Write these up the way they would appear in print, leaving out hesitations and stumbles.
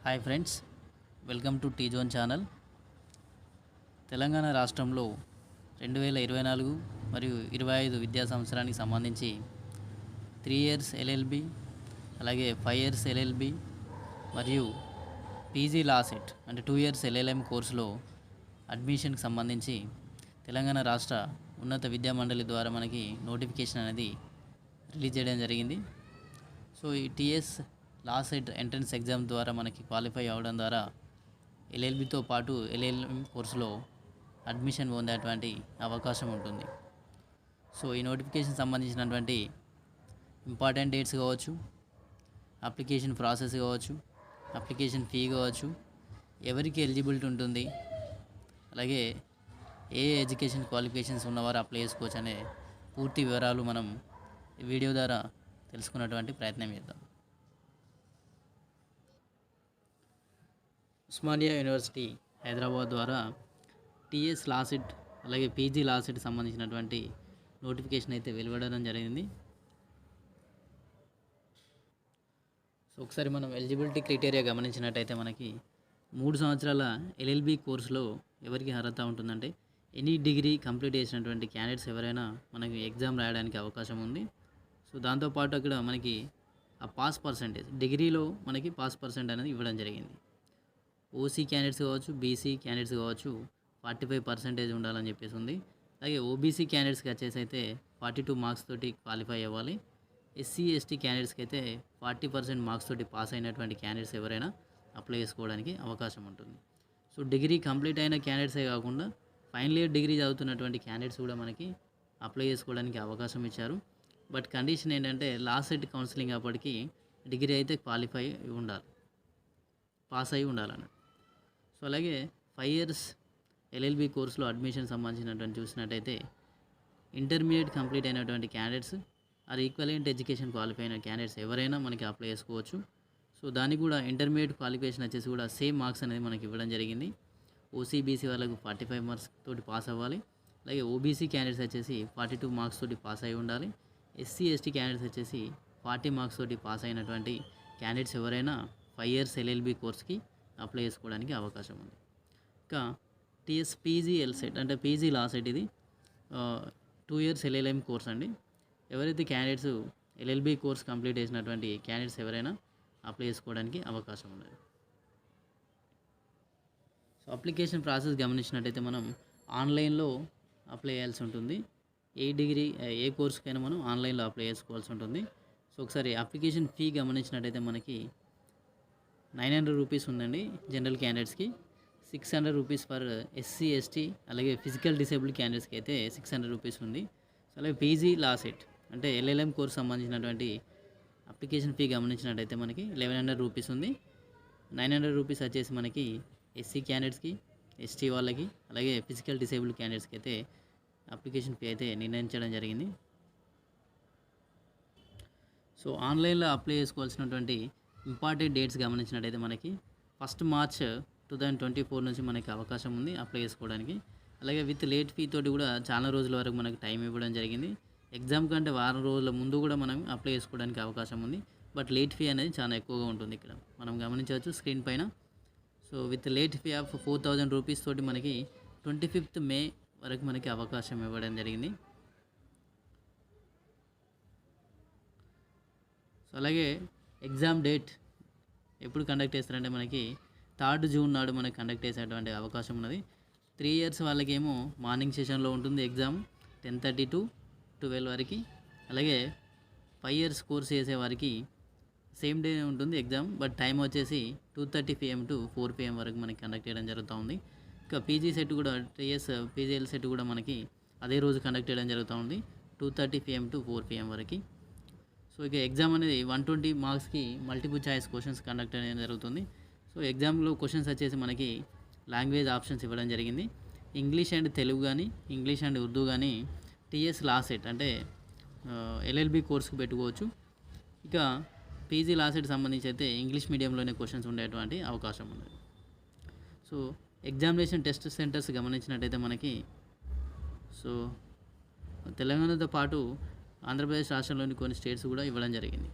Hi friends, welcome to tea zone channel. Telangana రాష్ట్రంలో 2024 మరియు 25 విద్యా సంవత్సరానికి సంబంధించి 3 ఇయర్స్ ఎల్ఎల్బి, అలాగే 5 ఇయర్స్ ఎల్ఎల్బి మరియు పీజీ లా సెట్ అంటే 2 ఇయర్స్ ఎల్ఎల్ఎం కోర్సులో అడ్మిషన్కి సంబంధించి తెలంగాణ రాష్ట్ర ఉన్నత విద్యా మండలి ద్వారా మనకి నోటిఫికేషన్ అనేది రిలీజ్ చేయడం జరిగింది. సో ఈ TS law set entrance exam ద్వారా మనకి క్వాలిఫై అవ్వడం ద్వారా ఎల్ఎల్బితో పాటు ఎల్ఎల్ఎం కోర్సులో అడ్మిషన్ పొందేటువంటి అవకాశం ఉంటుంది. సో ఈ నోటిఫికేషన్ సంబంధించినటువంటి ఇంపార్టెంట్ డేట్స్ కావచ్చు, అప్లికేషన్ ప్రాసెస్ కావచ్చు, అప్లికేషన్ ఫీ కావచ్చు, ఎవరికి ఎలిజిబిలిటీ ఉంటుంది, అలాగే ఏ ఎడ్యుకేషన్ క్వాలిఫికేషన్స్ ఉన్నవారు అప్లై చేసుకోవచ్చు అనే పూర్తి వివరాలు మనం ఈ వీడియో ద్వారా తెలుసుకున్నటువంటి ప్రయత్నం చేద్దాం. ఉస్మానియా యూనివర్సిటీ హైదరాబాద్ ద్వారా టీఎస్ లా సెట్ అలాగే పీజీ లా సెట్ సంబంధించినటువంటి నోటిఫికేషన్ అయితే వెలువడడం జరిగింది. సో ఒకసారి మనం ఎలిజిబిలిటీ క్రైటీరియా గమనించినట్టయితే మనకి 3 సంవత్సరాల ఎల్ఎల్బి కోర్సులో ఎవరికి అర్హత ఉంటుందంటే ఎనీ డిగ్రీ కంప్లీట్ చేసినటువంటి క్యాండిడేట్స్ ఎవరైనా మనకి ఎగ్జామ్ రాయడానికి అవకాశం ఉంది. సో దాంతోపాటు అక్కడ మనకి ఆ పాస్ పర్సంటేజ్ డిగ్రీలో మనకి పాస్ పర్సెంట్ అనేది ఇవ్వడం జరిగింది. ఓసీ క్యాండిడేట్స్ కావచ్చు, బీసీ క్యాండిడేట్స్ కావచ్చు 45% ఉండాలని చెప్పేసి ఉంది. అలాగే ఓబీసీ క్యాండిడేట్స్కి వచ్చేసి అయితే 42 మార్క్స్ తోటి క్వాలిఫై అవ్వాలి. ఎస్సీ ఎస్టీ క్యాండిడేట్స్కి అయితే 40% మార్క్స్ తోటి పాస్ అయినటువంటి క్యాండిడేట్స్ ఎవరైనా అప్లై చేసుకోవడానికి అవకాశం ఉంటుంది. సో డిగ్రీ కంప్లీట్ అయిన క్యాండిడేట్సే కాకుండా ఫైనల్ ఇయర్ డిగ్రీ చదువుతున్నటువంటి క్యాండిడేట్స్ కూడా మనకి అప్లై చేసుకోవడానికి అవకాశం ఇచ్చారు. బట్ కండిషన్ ఏంటంటే లాస్ట్ సెట్ కౌన్సిలింగ్ అప్పటికి డిగ్రీ అయితే క్వాలిఫై ఉండాలి, పాస్ అయి ఉండాలన్నట్టు. సో అలాగే 5 ఇయర్స్ ఎల్ఎల్బి కోర్సులో అడ్మిషన్ సంబంధించినటువంటి చూసినట్టయితే ఇంటర్మీడియట్ కంప్లీట్ అయినటువంటి candidates are equivalent education qualify అయిన క్యాండిడేట్స్ ఎవరైనా మనకి అప్లై చేసుకోవచ్చు. సో దానికి కూడా ఇంటర్మీడియట్ క్వాలిఫికేషన్ వచ్చేసి కూడా సేమ్ మార్క్స్ అనేది మనకి ఇవ్వడం జరిగింది. ఓసీబీసీ వాళ్ళకు 45 మార్క్స్ తోటి పాస్ అవ్వాలి. అలాగే ఓబీసీ క్యాండిడేట్స్ వచ్చేసి 42 మార్క్స్ తోటి పాస్ అయి ఉండాలి. ఎస్సీ ఎస్టీ క్యాండిడేట్స్ వచ్చేసి 40 మార్క్స్ తోటి పాస్ అయినటువంటి క్యాండిడేట్స్ ఎవరైనా 5 ఇయర్స్ ఎల్ఎల్బి కోర్స్కి అప్లై చేసుకోవడానికి అవకాశం ఉంది. ఇంకా టీఎస్ పీజీ ఎల్సెట్ అంటే పీజీ లా సెట్ ఇది 2 ఇయర్స్ ఎల్ఎల్ఎం కోర్స్ అండి. ఎవరైతే క్యాండిడేట్స్ ఎల్ఎల్బి కోర్స్ కంప్లీట్ చేసినటువంటి క్యాండిడేట్స్ ఎవరైనా అప్లై చేసుకోవడానికి అవకాశం ఉన్నది. సో అప్లికేషన్ ప్రాసెస్ గమనించినట్టయితే మనం ఆన్లైన్లో అప్లై చేయాల్సి ఉంటుంది. ఏ కోర్సుకైనా మనం ఆన్లైన్లో అప్లై చేసుకోవాల్సి ఉంటుంది. సో ఒకసారి అప్లికేషన్ ఫీ గమనించినట్టయితే మనకి 900 రూపీస్ ఉందండి జనరల్ క్యాండిడేట్స్కి, 600 రూపీస్ ఫర్ ఎస్సీ ఎస్టీ అలాగే ఫిజికల్ డిసేబుల్ క్యాండిడేట్స్కి అయితే 600 రూపీస్ ఉంది. సో అలాగే పీజీ లా సెట్ అంటే ఎల్ఎల్ఎం కోర్స్ సంబంధించినటువంటి అప్లికేషన్ ఫీ గమనించినట్టయితే మనకి 1100 రూపీస్ ఉంది. 900 రూపీస్ వచ్చేసి మనకి ఎస్సీ క్యాండిడేట్స్కి, ఎస్టీ వాళ్ళకి అలాగే ఫిజికల్ డిసేబుల్ క్యాండిడేట్స్కి అయితే అప్లికేషన్ ఫీ అయితే నిర్ణయించడం జరిగింది. సో ఆన్లైన్లో అప్లై చేసుకోవాల్సినటువంటి ఇంపార్టెంట్ డేట్స్ గమనించినట్టయితే మనకి 1 మార్చ్ 2024 నుంచి మనకి అవకాశం ఉంది అప్లై చేసుకోవడానికి. అలాగే విత్ లేట్ ఫీ తోటి కూడా చాలా రోజుల వరకు మనకి టైం ఇవ్వడం జరిగింది. ఎగ్జామ్ కంటే వారం రోజుల ముందు కూడా మనం అప్లై చేసుకోవడానికి అవకాశం ఉంది. బట్ లేట్ ఫీ అనేది చాలా ఎక్కువగా ఉంటుంది, ఇక్కడ మనం గమనించవచ్చు స్క్రీన్ పైన. So with late fee of 4000 rupees తోటి మనకి 25th మే వరకు మనకి అవకాశం ఇవ్వడం జరిగింది. సో అలాగే ఎగ్జామ్ డేట్ ఎప్పుడు కండక్ట్ చేస్తారంటే మనకి 3rd జూన్ నాడు మనకి కండక్ట్ చేసేటువంటి అవకాశం ఉన్నది. 3 ఇయర్స్ వాళ్ళకేమో మార్నింగ్ సెషన్లో ఉంటుంది ఎగ్జామ్ 10:30 to 12 వరకు. అలాగే 5 ఇయర్స్ కోర్స్ చేసే వారికి సేమ్ డే ఉంటుంది ఎగ్జామ్, బట్ టైం వచ్చేసి 2:30 PM to 4 PM వరకు మనకి కండక్ట్ చేయడం జరుగుతూ ఉంది. ఇంకా పీజీ సెట్ కూడా టీఎస్ పీజీఎల్ సెట్ కూడా మనకి అదే రోజు కండక్ట్ చేయడం జరుగుతూ ఉంది 2:30 PM to 4 PM వరకు. సో ఇక ఎగ్జామ్ అనేది 120 మార్క్స్కి మల్టిపుల్ చాయిస్ క్వశ్చన్స్ కండక్ట్ అనేది జరుగుతుంది. సో ఎగ్జామ్లో క్వశ్చన్స్ వచ్చేసి మనకి లాంగ్వేజ్ ఆప్షన్స్ ఇవ్వడం జరిగింది. ఇంగ్లీష్ అండ్ తెలుగు కానీ, ఇంగ్లీష్ అండ్ ఉర్దూ కానీ టీఎస్ లా సెట్ అంటే ఎల్ఎల్బి కోర్సుకు పెట్టుకోవచ్చు. ఇక పీజీ లా సెట్ సంబంధించి అయితే ఇంగ్లీష్ మీడియంలోనే క్వశ్చన్స్ ఉండేటువంటి అవకాశం ఉన్నది. సో ఎగ్జామినేషన్ టెస్ట్ సెంటర్స్ గమనించినట్టయితే మనకి సో తెలంగాణతో పాటు ఆంధ్రప్రదేశ్ రాష్ట్రంలోని కొన్ని స్టేట్స్ కూడా ఇవ్వడం జరిగింది.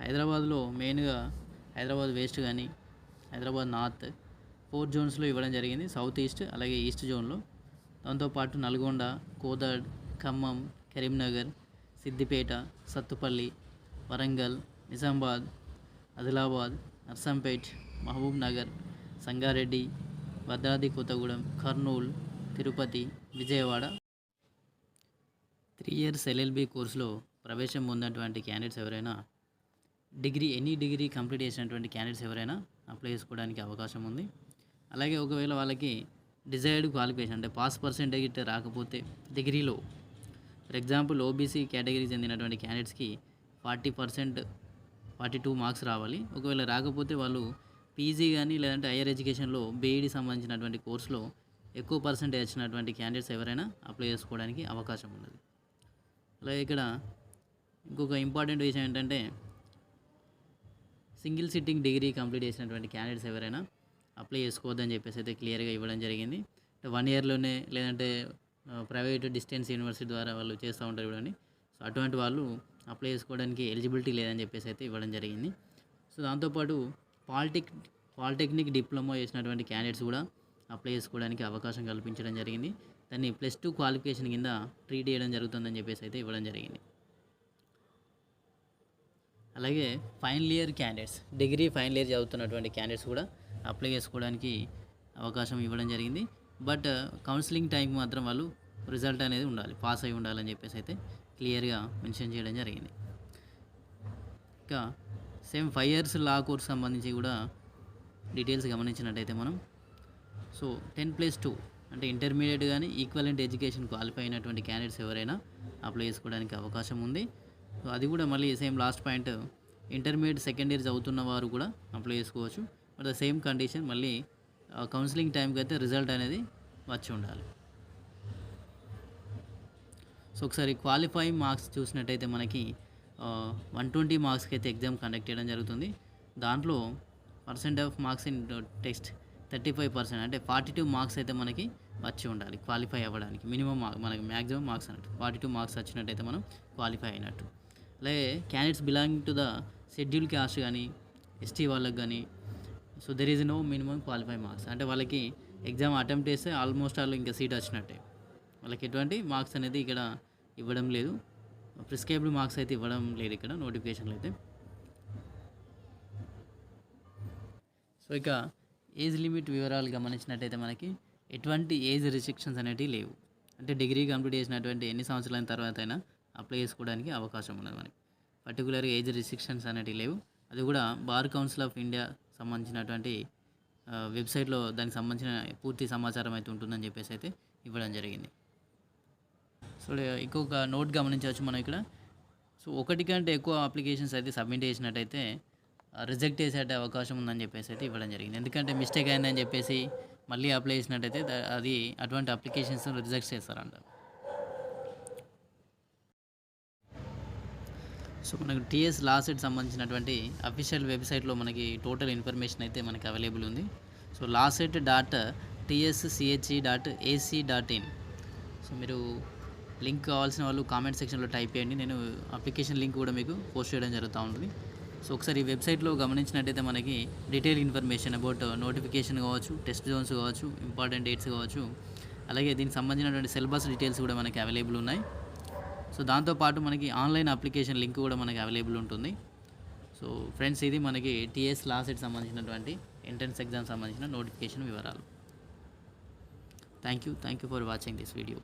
హైదరాబాద్లో మెయిన్గా హైదరాబాద్ వెస్ట్ కానీ హైదరాబాద్ నార్త్ 4 జోన్స్లో ఇవ్వడం జరిగింది. సౌత్ ఈస్ట్ అలాగే ఈస్ట్ జోన్లో. దాంతోపాటు నల్గొండ, కోదాడ్, ఖమ్మం, కరీంనగర్, సిద్దిపేట, సత్తుపల్లి, వరంగల్, నిజామాబాద్, ఆదిలాబాద్, నర్సంపేట్, మహబూబ్ నగర్, సంగారెడ్డి, భద్రాద్రి కొత్తగూడెం, కర్నూలు, తిరుపతి, విజయవాడ 3 ఇయర్స్ ఎల్ఎల్బి కోర్సులో ప్రవేశం పొందినటువంటి క్యాండిడేట్స్ ఎవరైనా ఎనీ డిగ్రీ కంప్లీట్ చేసినటువంటి క్యాండిడేట్స్ ఎవరైనా అప్లై చేసుకోవడానికి అవకాశం ఉంది. అలాగే ఒకవేళ వాళ్ళకి డిజైర్డ్ క్వాలిఫికేషన్ అంటే పాస్ పర్సెంటేజ్ ఇట్లా రాకపోతే డిగ్రీలో, ఫర్ ఎగ్జాంపుల్ ఓబీసీ కేటగిరీకి చెందినటువంటి క్యాండిడేట్స్కి 40% 42 మార్క్స్ రావాలి. ఒకవేళ రాకపోతే వాళ్ళు పీజీ కానీ లేదంటే హైయర్ ఎడ్యుకేషన్లో బీఈడి సంబంధించినటువంటి కోర్సులో ఎక్కువ పర్సెంటేజ్ వచ్చినటువంటి క్యాండిడేట్స్ ఎవరైనా అప్లై చేసుకోవడానికి అవకాశం ఉన్నది. అలాగే ఇక్కడ ఇంకొక ఇంపార్టెంట్ విషయం ఏంటంటే సింగిల్ సిట్టింగ్ డిగ్రీ కంప్లీట్ చేసినటువంటి క్యాండిడేట్స్ ఎవరైనా అప్లై చేసుకోవద్దని చెప్పేసి అయితే క్లియర్గా ఇవ్వడం జరిగింది. 1 ఇయర్లోనే లేదంటే ప్రైవేట్ డిస్టెన్స్ యూనివర్సిటీ ద్వారా వాళ్ళు చేస్తూ ఉంటారు చూడండి. సో అటువంటి వాళ్ళు అప్లై చేసుకోవడానికి ఎలిజిబిలిటీ లేదని చెప్పేసి అయితే ఇవ్వడం జరిగింది. సో దాంతోపాటు పాలిటెక్నిక్ డిప్లొమా చేసినటువంటి క్యాండిడేట్స్ కూడా అప్లై చేసుకోవడానికి అవకాశం కల్పించడం జరిగింది. దాన్ని +2 క్వాలిఫికేషన్ కింద ట్రీట్ చేయడం జరుగుతుందని చెప్పేసి అయితే ఇవ్వడం జరిగింది. అలాగే final year candidates, degree final year చదువుతున్నటువంటి క్యాండిడేట్స్ కూడా అప్లై చేసుకోవడానికి అవకాశం ఇవ్వడం జరిగింది. బట్ కౌన్సిలింగ్ టైంకి మాత్రం వాళ్ళు రిజల్ట్ అనేది ఉండాలి, పాస్ అయి ఉండాలని చెప్పేసి అయితే క్లియర్గా మెన్షన్ చేయడం జరిగింది. ఇంకా సేమ్ 5 ఇయర్స్ లా కోర్స్ సంబంధించి కూడా డీటెయిల్స్ గమనించినట్టయితే మనం సో 10+2 అంటే ఇంటర్మీడియట్ కానీ ఈక్వలెంట్ ఎడ్యుకేషన్ క్వాలిఫై అయినటువంటి క్యాండిడేట్స్ ఎవరైనా అప్లై చేసుకోవడానికి అవకాశం ఉంది. సో అది కూడా మళ్ళీ same last point, intermediate second year చదువుతున్న వారు కూడా అప్లై చేసుకోవచ్చు. బట్ ద సేమ్ కండిషన్ మళ్ళీ కౌన్సిలింగ్ టైంకి అయితే రిజల్ట్ అనేది వచ్చి ఉండాలి. సో ఒకసారి క్వాలిఫైయింగ్ మార్క్స్ చూసినట్టయితే మనకి 120 మార్క్స్కి అయితే ఎగ్జామ్ కండక్ట్ చేయడం జరుగుతుంది. దాంట్లో percent of marks in text 35% అంటే 42 మార్క్స్ అయితే మనకి వచ్చి ఉండాలి క్వాలిఫై అవ్వడానికి. మినిమం మనకి మ్యాక్సిమం మార్క్స్ అన్నట్టు 42 మార్క్స్ వచ్చినట్టయితే మనం క్వాలిఫై అయినట్టు. అలాగే candidates belonging to the schedule caste కానీ ఎస్టీ వాళ్ళకి కానీ so there is no minimum qualify marks అంటే వాళ్ళకి ఎగ్జామ్ అటెంప్ట్ చేస్తే ఆల్మోస్ట్ వాళ్ళు ఇంకా సీట్ వచ్చినట్టే. వాళ్ళకి ఎటువంటి మార్క్స్ అనేది ఇక్కడ ఇవ్వడం లేదు, ప్రిస్క్రైబ్డ్ మార్క్స్ అయితే ఇవ్వడం లేదు ఇక్కడ నోటిఫికేషన్లో అయితే. సో ఇక ఏజ్ లిమిట్ వివరాలు గమనించినట్టయితే మనకి ఎటువంటి ఏజ్ రిస్ట్రిక్షన్స్ అనేవి లేవు. అంటే డిగ్రీ కంప్లీట్ చేసినటువంటి ఎన్ని సంవత్సరాల తర్వాత అయినా అప్లై చేసుకోవడానికి అవకాశం ఉన్నది మనకి. పర్టికులర్గా ఏజ్ రిస్ట్రిక్షన్స్ అనేవి లేవు. అది కూడా బార్ కౌన్సిల్ ఆఫ్ ఇండియా సంబంధించినటువంటి వెబ్సైట్లో దానికి సంబంధించిన పూర్తి సమాచారం అయితే ఉంటుందని చెప్పేసి అయితే ఇవ్వడం జరిగింది. సో ఇంకొక నోట్ గమనించవచ్చు మనం ఇక్కడ. సో 1 కంటే ఎక్కువ అప్లికేషన్స్ అయితే సబ్మిట్ చేసినట్టయితే రిజెక్ట్ చేసే అవకాశం ఉందని చెప్పేసి అయితే ఇవ్వడం జరిగింది. ఎందుకంటే మిస్టేక్ అయిందని చెప్పేసి మళ్ళీ అప్లై చేసినట్టయితే అది అటువంటి అప్లికేషన్స్ రిజెక్ట్ చేస్తారంట. సో మనకు టీఎస్ లా సెట్ సంబంధించినటువంటి అఫీషియల్ వెబ్సైట్లో మనకి టోటల్ ఇన్ఫర్మేషన్ అయితే మనకి అవైలబుల్ ఉంది. So laset.tsche.ac.in. సో మీరు లింక్ కావాల్సిన వాళ్ళు కామెంట్ సెక్షన్లో టైప్ చేయండి, నేను అప్లికేషన్ లింక్ కూడా మీకు పోస్ట్ చేయడం జరుగుతూ ఉంటుంది. సో ఒకసారి ఈ వెబ్సైట్లో గమనించినట్టయితే మనకి డీటెయిల్ ఇన్ఫర్మేషన్ అబౌట్ నోటిఫికేషన్ కావచ్చు, టెస్ట్ జోన్స్ కావచ్చు, ఇంపార్టెంట్ డేట్స్ కావచ్చు, అలాగే దీనికి సంబంధించినటువంటి సిలబస్ డీటెయిల్స్ కూడా మనకి అవైలబుల్ ఉన్నాయి. సో దాంతోపాటు మనకి ఆన్లైన్ అప్లికేషన్ లింక్ కూడా మనకి అవైలబుల్ ఉంటుంది. సో ఫ్రెండ్స్, ఇది మనకి టీఎస్ లా సెట్ సంబంధించినటువంటి ఎంట్రన్స్ ఎగ్జామ్ సంబంధించిన నోటిఫికేషన్ వివరాలు. Thank you for watching this video.